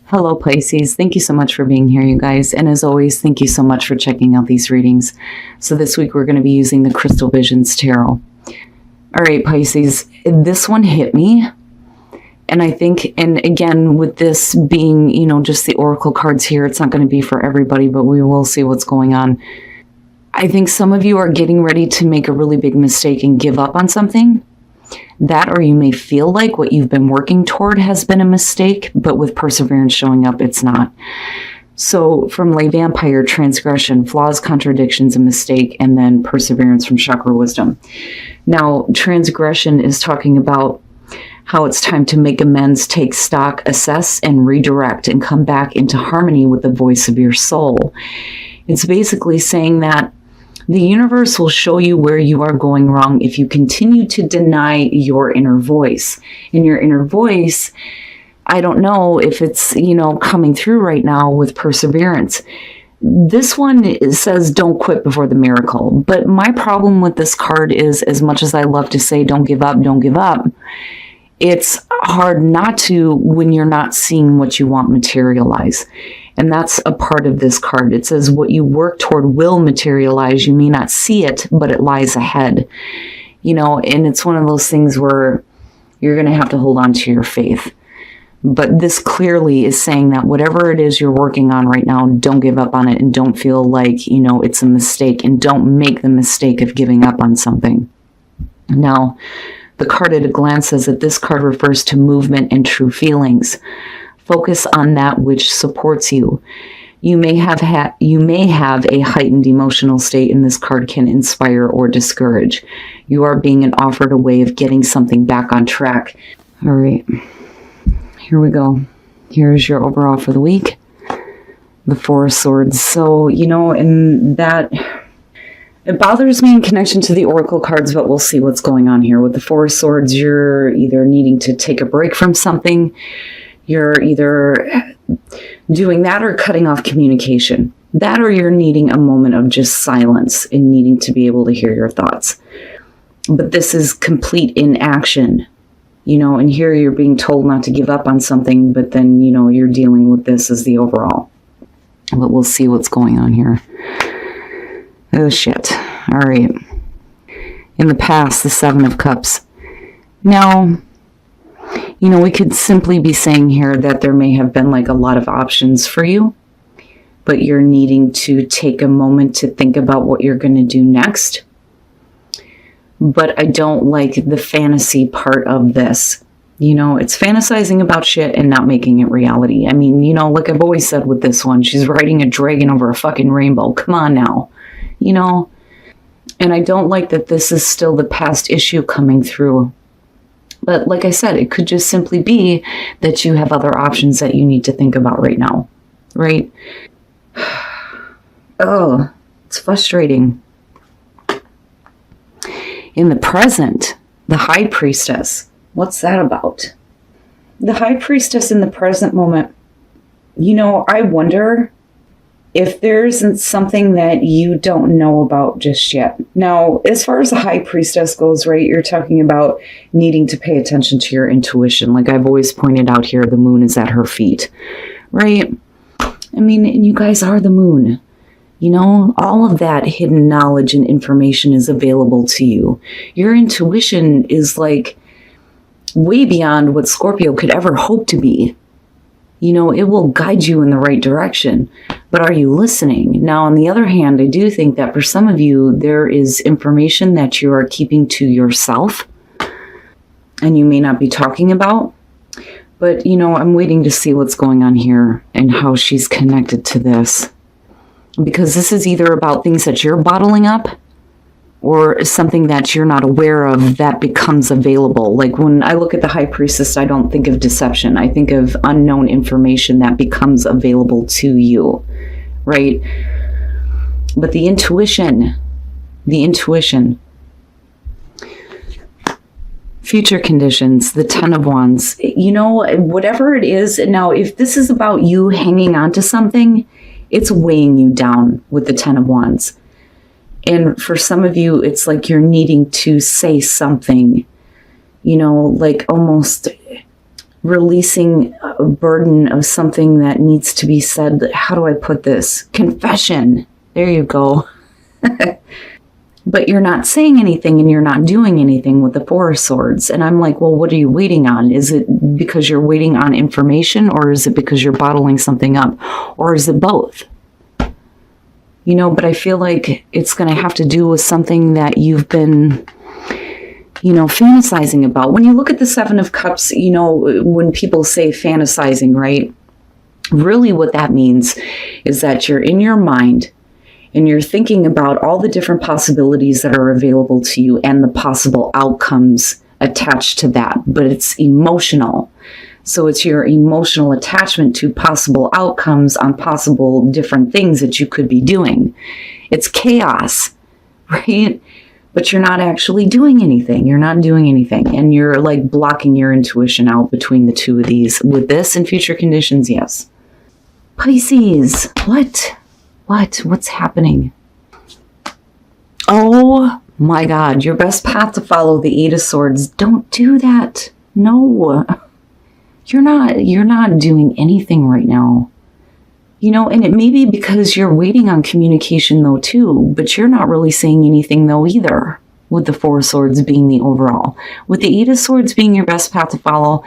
Hello, Pisces. Thank you so much for being here, you guys. And as always, thank you so much for checking out these readings. So this week we're going to be using the Crystal Visions Tarot. All right, Pisces, this one hit me. And I think, and again, with this being, just the oracle cards here, it's not going to be for everybody, but we will see what's going on. I think some of you are getting ready to make a really big mistake and give up on something. That, or you may feel like what you've been working toward has been a mistake, but with perseverance showing up, it's not. So from Lay Vampire, transgression, flaws, contradictions, a mistake, and then perseverance from Chakra Wisdom. Now, transgression is talking about how it's time to make amends, take stock, assess, and redirect, and come back into harmony with the voice of your soul. It's basically saying that the universe will show you where you are going wrong if you continue to deny your inner voice. And your inner voice, I don't know if it's, coming through right now with perseverance. This one says don't quit before the miracle. But my problem with this card is, as much as I love to say don't give up, it's hard not to when you're not seeing what you want materialize. And that's a part of this card. It says what you work toward will materialize. You may not see it, but it lies ahead. And it's one of those things where you're going to have to hold on to your faith. But this clearly is saying that whatever it is you're working on right now, don't give up on it and don't feel like, it's a mistake, and don't make the mistake of giving up on something. Now, the card at a glance says that this card refers to movement and true feelings. Focus on that which supports you. You may have a heightened emotional state, and this card can inspire or discourage. You are being offered a way of getting something back on track. All right, here we go. Here's your overall for the week. The Four of Swords. So, and that... It bothers me in connection to the oracle cards, but we'll see what's going on here. With the Four of Swords, you're either needing to take a break from something. You're either doing that or cutting off communication. That, or you're needing a moment of just silence and needing to be able to hear your thoughts. But this is complete inaction, and here you're being told not to give up on something, but then, you're dealing with this as the overall. But we'll see what's going on here. Oh, shit. All right. In the past, the Seven of Cups. Now, we could simply be saying here that there may have been a lot of options for you, but you're needing to take a moment to think about what you're going to do next. But I don't like the fantasy part of this. It's fantasizing about shit and not making it reality. I mean, like I've always said with this one, she's riding a dragon over a fucking rainbow. Come on now. And I don't like that this is still the past issue coming through. But like I said, it could just simply be that you have other options that you need to think about right now, right? Oh, it's frustrating. In the present, the High Priestess. What's that about? The High Priestess in the present moment. I wonder if there isn't something that you don't know about just yet. Now, as far as the High Priestess goes, right, you're talking about needing to pay attention to your intuition. Like I've always pointed out here, the moon is at her feet, right? I mean, and you guys are the moon. All of that hidden knowledge and information is available to you. Your intuition is way beyond what Scorpio could ever hope to be. It will guide you in the right direction. But are you listening? Now, on the other hand, I do think that for some of you, there is information that you are keeping to yourself and you may not be talking about. But, I'm waiting to see what's going on here and how she's connected to this. Because this is either about things that you're bottling up or something that you're not aware of that becomes available. Like when I look at the High Priestess, I don't think of deception. I think of unknown information that becomes available to you, right? But the intuition, future conditions, the Ten of Wands, whatever it is. Now, if this is about you hanging on to something, it's weighing you down with the Ten of Wands. And for some of you, it's like you're needing to say something, almost releasing a burden of something that needs to be said. How do I put this? Confession. There you go. But you're not saying anything and you're not doing anything with the Four of Swords. And I'm like, well, what are you waiting on? Is it because you're waiting on information, or is it because you're bottling something up? Or is it both? But I feel like it's going to have to do with something that you've been, fantasizing about. When you look at the Seven of Cups, when people say fantasizing, right? Really what that means is that you're in your mind and you're thinking about all the different possibilities that are available to you and the possible outcomes attached to that. But it's emotional. So it's your emotional attachment to possible outcomes on possible different things that you could be doing. It's chaos, right? But you're not actually doing anything. You're not doing anything. And you're like blocking your intuition out between the two of these. With this and future conditions, yes. Pisces, what? What's happening? Oh my God, your best path to follow, the Eight of Swords. Don't do that. No. You're not doing anything right now. And it may be because you're waiting on communication though too, but you're not really saying anything though either, with the Four of Swords being the overall. With the Eight of Swords being your best path to follow,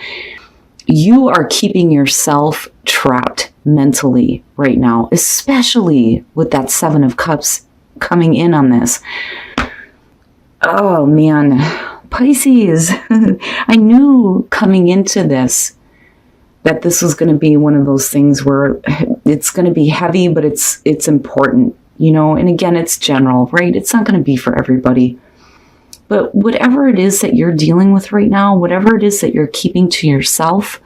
you are keeping yourself trapped mentally right now, especially with that Seven of Cups coming in on this. Oh man, Pisces, I knew coming into this that this was going to be one of those things where it's going to be heavy, but it's important, and again, it's general, right? It's not going to be for everybody. But whatever it is that you're dealing with right now, whatever it is that you're keeping to yourself,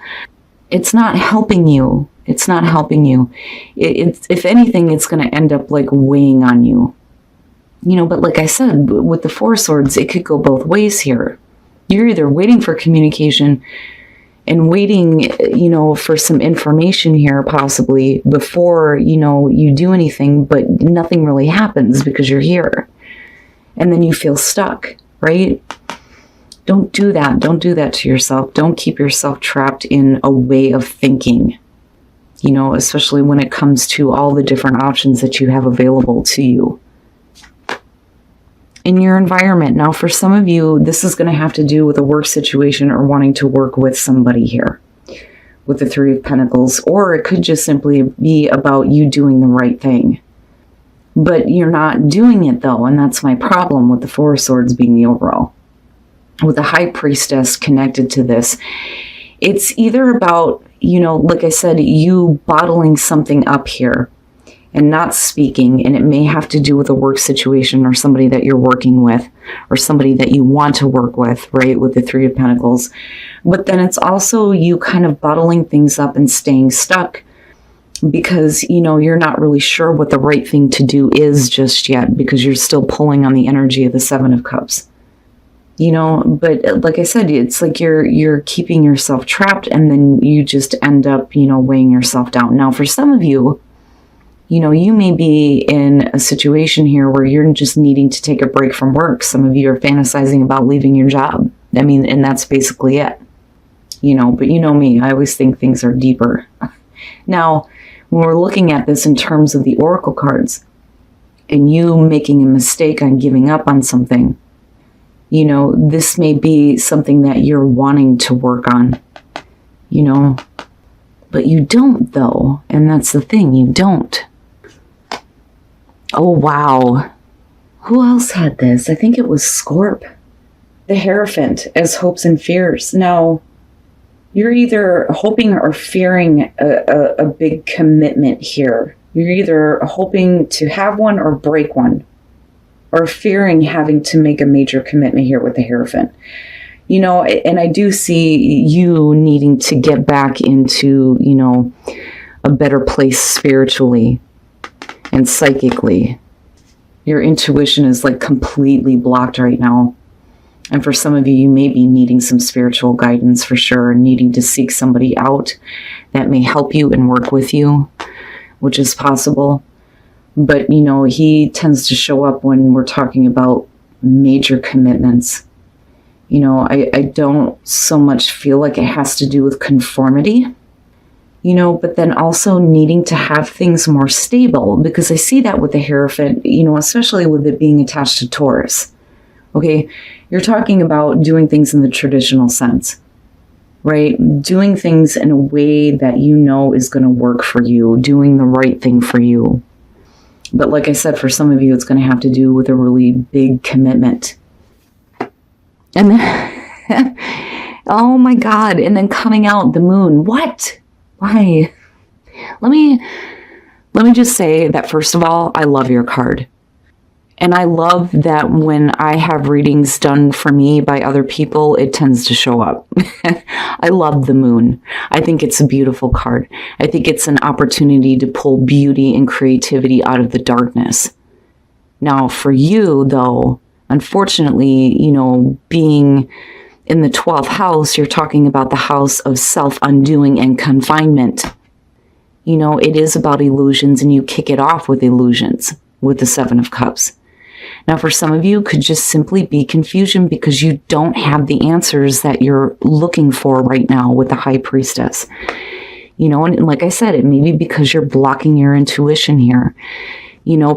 it's not helping you. It's not helping you. If anything, it's going to end up like weighing on you. But like I said, with the Four of Swords, it could go both ways here. You're either waiting for communication and waiting, for some information here possibly before, you do anything, but nothing really happens because you're here. And then you feel stuck, right? Don't do that. Don't do that to yourself. Don't keep yourself trapped in a way of thinking, especially when it comes to all the different options that you have available to you in your environment. Now, for some of you, this is going to have to do with a work situation or wanting to work with somebody here with the Three of Pentacles, or it could just simply be about you doing the right thing. But you're not doing it though, and that's my problem with the Four of Swords being the overall. With the High Priestess connected to this, it's either about, like I said, you bottling something up here and not speaking, and it may have to do with a work situation or somebody that you're working with or somebody that you want to work with, right, with the Three of Pentacles. But then it's also you kind of bottling things up and staying stuck because, you're not really sure what the right thing to do is just yet because you're still pulling on the energy of the Seven of Cups. But like I said, it's like you're keeping yourself trapped, and then you just end up, weighing yourself down. Now, for some of you, you may be in a situation here where you're just needing to take a break from work. Some of you are fantasizing about leaving your job. And that's basically it. But me, I always think things are deeper. Now, when we're looking at this in terms of the Oracle cards, and you making a mistake on giving up on something, this may be something that you're wanting to work on, but you don't though. And that's the thing, you don't. Oh, wow. Who else had this? I think it was Scorp. The Hierophant as hopes and fears. Now, you're either hoping or fearing a big commitment here. You're either hoping to have one or break one, or fearing having to make a major commitment here with the Hierophant. And I do see you needing to get back into, a better place spiritually and psychically. Your intuition is like completely blocked right now. And for some of you, you may be needing some spiritual guidance for sure, needing to seek somebody out that may help you and work with you, which is possible. But, he tends to show up when we're talking about major commitments. I don't so much feel like it has to do with conformity, but then also needing to have things more stable, because I see that with the Hierophant, especially with it being attached to Taurus. Okay, you're talking about doing things in the traditional sense, right? Doing things in a way that is going to work for you, doing the right thing for you. But like I said, for some of you, it's going to have to do with a really big commitment. And then, oh my God, and then coming out the moon. What? Why? Let me just say that, first of all, I love your card. And I love that when I have readings done for me by other people, it tends to show up. I love the moon. I think it's a beautiful card. I think it's an opportunity to pull beauty and creativity out of the darkness. Now, for you, though, unfortunately, being in the 12th house, you're talking about the house of self-undoing and confinement. It is about illusions, and you kick it off with illusions with the 7 of Cups. Now, for some of you, it could just simply be confusion because you don't have the answers that you're looking for right now with the High Priestess. And like I said, it may be because you're blocking your intuition here.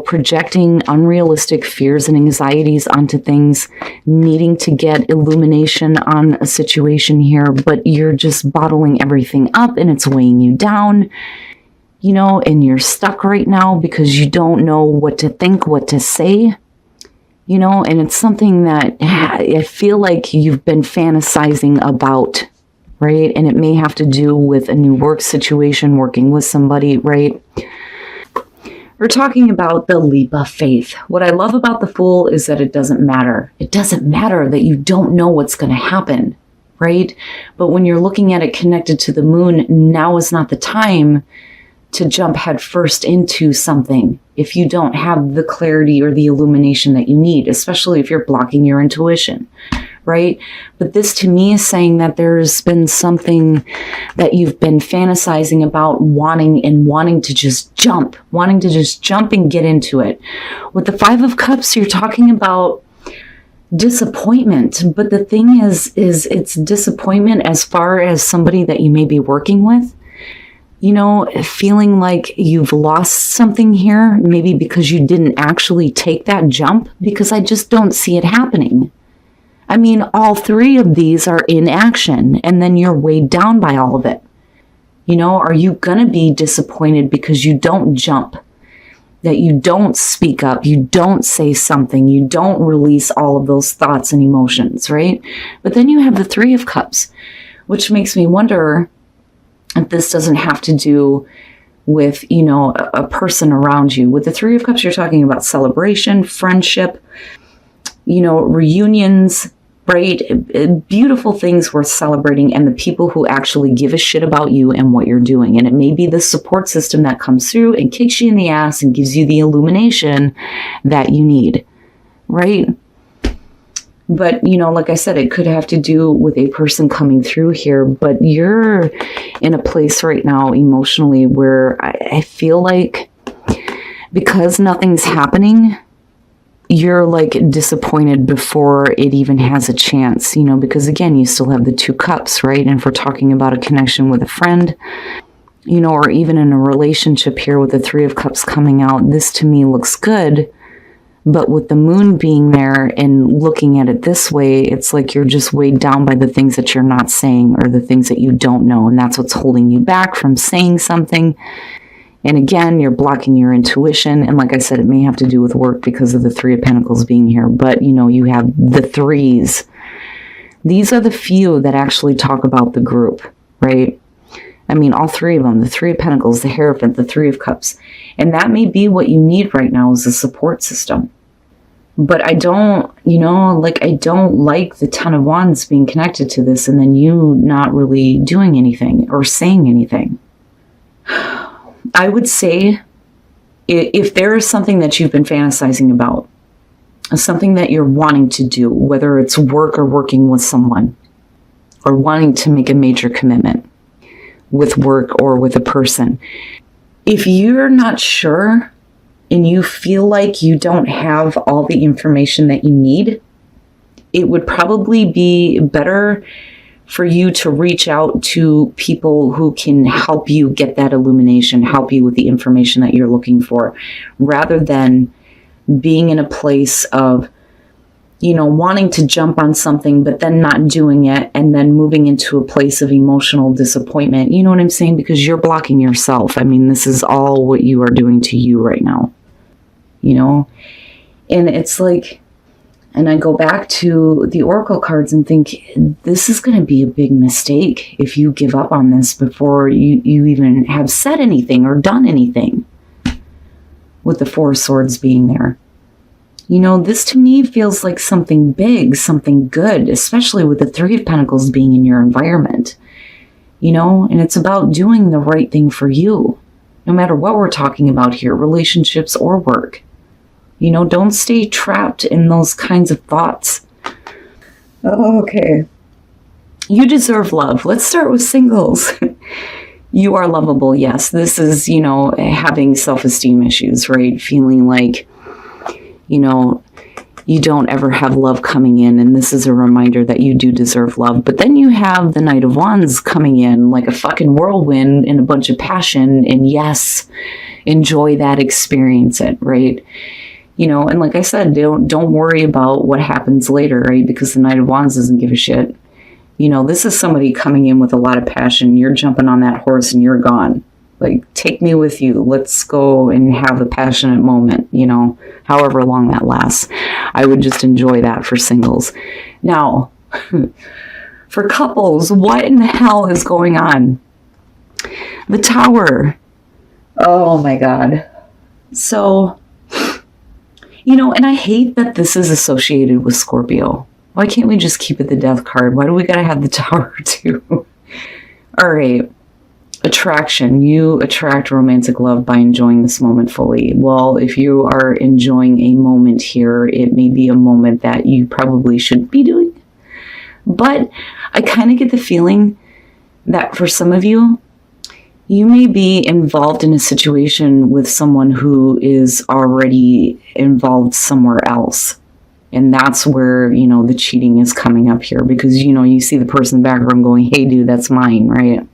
Projecting unrealistic fears and anxieties onto things, needing to get illumination on a situation here, but you're just bottling everything up and it's weighing you down, and you're stuck right now because you don't know what to think, what to say. And it's something that I feel like you've been fantasizing about, right? And it may have to do with a new work situation, working with somebody, right? We're talking about the leap of faith. What I love about the Fool is that it doesn't matter. It doesn't matter that you don't know what's going to happen, right? But when you're looking at it connected to the moon, now is not the time to jump headfirst into something if you don't have the clarity or the illumination that you need, especially if you're blocking your intuition, right? But this to me is saying that there's been something that you've been fantasizing about, wanting to just jump and get into it. With the 5 of Cups, you're talking about disappointment. But the thing is it's disappointment as far as somebody that you may be working with. Feeling like you've lost something here, maybe because you didn't actually take that jump, because I just don't see it happening. I mean, all 3 of these are in action, and then you're weighed down by all of it. Are you going to be disappointed because you don't jump, that you don't speak up, you don't say something, you don't release all of those thoughts and emotions, right? But then you have the 3 of Cups, which makes me wonder if this doesn't have to do with, a person around you. With the 3 of Cups, you're talking about celebration, friendship, reunions, right? Beautiful things worth celebrating, and the people who actually give a shit about you and what you're doing. And it may be the support system that comes through and kicks you in the ass and gives you the illumination that you need, right? But, like I said, it could have to do with a person coming through here, but you're in a place right now emotionally where I feel like because nothing's happening, you're like disappointed before it even has a chance, because again, you still have the 2 cups, right? And if we're talking about a connection with a friend, or even in a relationship here with the 3 of Cups coming out, this to me looks good. But with the moon being there and looking at it this way, it's like you're just weighed down by the things that you're not saying or the things that you don't know. And that's what's holding you back from saying something. And again, you're blocking your intuition. And like I said, it may have to do with work because of the 3 of Pentacles being here. But, you have the 3s. These are the few that actually talk about the group, right? I mean, all 3 of them, the 3 of Pentacles, the Hierophant, the 3 of Cups. And that may be what you need right now is a support system. But I don't, I don't like the 10 of Wands being connected to this and then you not really doing anything or saying anything. I would say if there is something that you've been fantasizing about, something that you're wanting to do, whether it's work or working with someone, or wanting to make a major commitment with work or with a person, if you're not sure and you feel like you don't have all the information that you need, it would probably be better for you to reach out to people who can help you get that illumination, help you with the information that you're looking for, rather than being in a place of, wanting to jump on something, but then not doing it, and then moving into a place of emotional disappointment. You know what I'm saying? Because you're blocking yourself. I mean, this is all what you are doing to you right now, And it's like, and I go back to the Oracle cards and think, this is going to be a big mistake if you give up on this before you even have said anything or done anything, with the Four of Swords being there. This to me feels like something big, something good, especially with the Three of Pentacles being in your environment, and it's about doing the right thing for you, no matter what we're talking about here, relationships or work. Don't stay trapped in those kinds of thoughts. Okay. You deserve love. Let's start with singles. You are lovable. Yes. This is, having self-esteem issues, right? Feeling like, you don't ever have love coming in. And this is a reminder that you do deserve love. But then you have the Knight of Wands coming in like a fucking whirlwind and a bunch of passion. And yes, enjoy that, experience it, right? And like I said, don't worry about what happens later, right? Because the Knight of Wands doesn't give a shit. This is somebody coming in with a lot of passion. You're jumping on that horse and you're gone. Like, take me with you. Let's go and have a passionate moment, however long that lasts. I would just enjoy that for singles. Now, for couples, what in the hell is going on? The Tower. Oh my God. So, and I hate that this is associated with Scorpio. Why can't we just keep it the Death card? Why do we gotta have the Tower too? All right. Attraction. You attract romantic love by enjoying this moment fully. Well, if you are enjoying a moment here, it may be a moment that you probably shouldn't be doing. But I kind of get the feeling that for some of you, you may be involved in a situation with someone who is already involved somewhere else. And that's where, the cheating is coming up here. Because, you see the person in the background going, hey, dude, that's mine, right?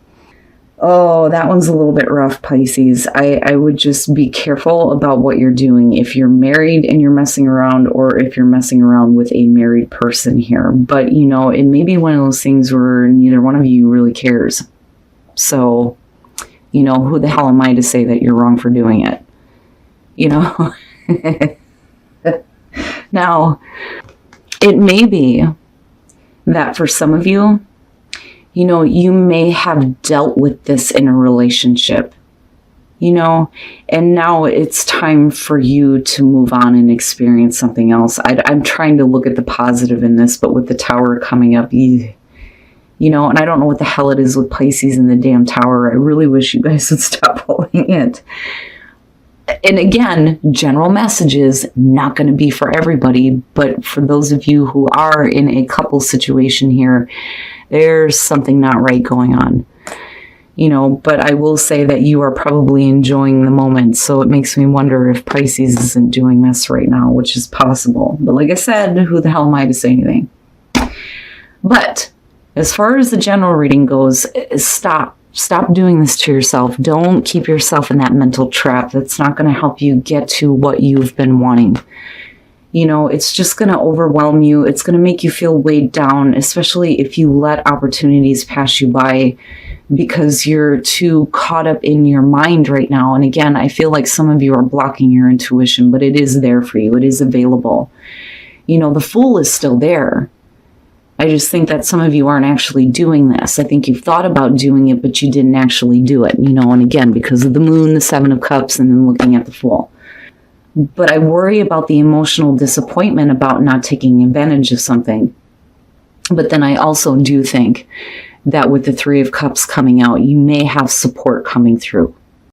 Oh, that one's a little bit rough, Pisces. I would just be careful about what you're doing if you're married and you're messing around, or if you're messing around with a married person here. But, it may be one of those things where neither one of you really cares. So, who the hell am I to say that you're wrong for doing it? Now, it may be that for some of you, you may have dealt with this in a relationship, and now it's time for you to move on and experience something else. I'm trying to look at the positive in this, but with the Tower coming up, and I don't know what the hell it is with Pisces and the damn Tower. I really wish you guys would stop holding it. And again, general messages, not going to be for everybody, but for those of you who are in a couple situation here, there's something not right going on. But I will say that you are probably enjoying the moment. So it makes me wonder if Pisces isn't doing this right now, which is possible. But like I said, who the hell am I to say anything? But as far as the general reading goes, stop doing this to yourself. Don't keep yourself in that mental trap. That's not going to help you get to what you've been wanting. It's just going to overwhelm you. It's going to make you feel weighed down, especially if you let opportunities pass you by because you're too caught up in your mind right now. And again, I feel like some of you are blocking your intuition, but it is there for you. It is available. The Fool is still there. I just think that some of you aren't actually doing this. I think you've thought about doing it, but you didn't actually do it, and again, because of the Moon, the Seven of Cups, and then looking at the Fool. But I worry about the emotional disappointment about not taking advantage of something. But then I also do think that with the Three of Cups coming out, you may have support coming through.